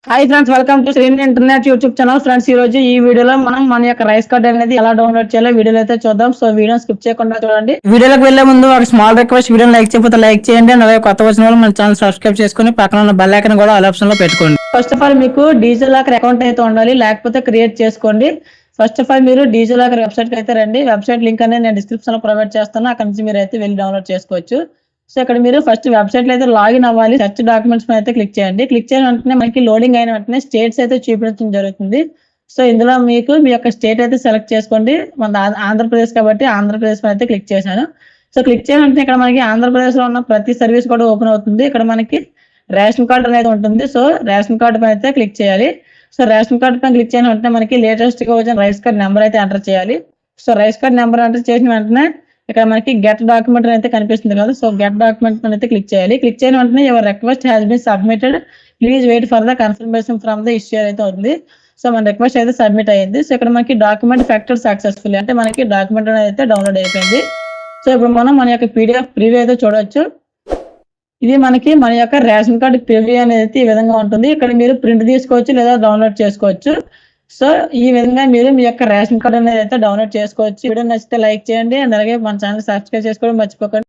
Hi friends, welcome to Srini internet YouTube channel. Friends, ఈ రోజు ఈ వీడియోలో మనం మన యొక్క రైస్ కార్డ్ అనేది ఎలా డౌన్లోడ్ చేయాలో వీడియోలో అయితే చూద్దాం. సో వీడియో స్కిప్ చేయకుండా చూడండి. వీడియోలోకి వెళ్లే ముందు ఒక స్మాల్ రిక్వెస్ట్, వీడియో లైక్ చేయకపోతే లైక్ చేయండి. అలాగే కొత్త వచ్చిన వాళ్ళు మన ఛానల్ సబ్స్క్రైబ్ చేసుకుని పక్కన ఉన్న బెల్ ఐకాన్ కూడా ఆల్ ఆప్షన్ లో పెట్టుకోండి. ఫస్ట్ ఆఫ్ ఆల్ మీకు డిజిలాకర్ అకౌంట్ అయితే ఉండాలి, లేకపోతే క్రియేట్ చేసుకోండి. ఫస్ట్ ఆఫ్ ఆల్ మీరు డిజిలాకర్ వెబ్సైట్ కి అయితే రండి. వెబ్సైట్ లింక్ అనేది నేను డిస్క్రిప్షన్ లో ప్రొవైడ్ చేస్తాను, అక్కడ నుంచి మీరు అయితే వెళ్ళి డౌన్లోడ్ చేసుకోవచ్చు. సో ఇక్కడ మీరు ఫస్ట్ వెబ్సైట్ లో అయితే లాగిన్ అవ్వాలి. సెర్చ్ డాక్యుమెంట్స్ అయితే క్లిక్ చేయండి. క్లిక్ చేసిన వెంటనే మనకి లోడింగ్ అయిన వెంటనే స్టేట్స్ అయితే చూపించడం జరుగుతుంది. సో ఇందులో మీకు మీ యొక్క స్టేట్ అయితే సెలెక్ట్ చేసుకోండి. మన ఆంధ్రప్రదేశ్ కాబట్టి ఆంధ్రప్రదేశ్ అయితే క్లిక్ చేశాను. సో క్లిక్ చేసిన వెంటనే ఇక్కడ మనకి ఆంధ్రప్రదేశ్ లో ఉన్న ప్రతి సర్వీస్ కూడా ఓపెన్ అవుతుంది. ఇక్కడ మనకి రేషన్ కార్డు అనేది ఉంటుంది. సో రేషన్ కార్డు పైన అయితే క్లిక్ చేయాలి. సో రేషన్ కార్డు పైన క్లిక్ చేసిన వెంటనే మనకి లేటెస్ట్ గా వచ్చిన రైస్ కార్డ్ నెంబర్ అయితే ఎంటర్ చేయాలి. So rice card number enter చేసిన వెంటనే ఇక్కడ మనకి గెట్ డాక్యుమెంట్ అయితే కనిపిస్తుంది కదా. సో గెట్ డాక్యుమెంట్ అయితే క్లిక్ చేయాలి. క్లిక్ చేయని వెంటనే your request has been submitted, please wait for the confirmation from the issuer అయితే ఉంది. సో మన రిక్వెస్ట్ అయితే సబ్మిట్ అయ్యింది. సో ఇక్కడ మనకి డాక్యుమెంట్ ఫ్యాక్టర్ సక్సెస్ఫుల్, అంటే మనకి డాక్యుమెంట్ అనేది అయితే డౌన్లోడ్ అయిపోయింది. సో ఇప్పుడు మనం మన యొక్క పీడిఎఫ్ ప్రివ్యూ అయితే చూడవచ్చు. ఇది మనకి మన యొక్క రేషన్ కార్డు ప్రివ్యూ అనేది ఈ విధంగా ఉంటుంది. ఇక్కడ మీరు ప్రింట్ తీసుకోవచ్చు లేదా డౌన్లోడ్ చేసుకోవచ్చు. సో ఈ విధంగా మీరు మీ యొక్క రేషన్ కార్డు అనేది అయితే డౌన్లోడ్ చేసుకోవచ్చు. వీడియో నచ్చితే లైక్ చేయండి, అలాగే మన ఛానల్ సబ్స్క్రైబ్ చేసుకోవడం మర్చిపోకండి.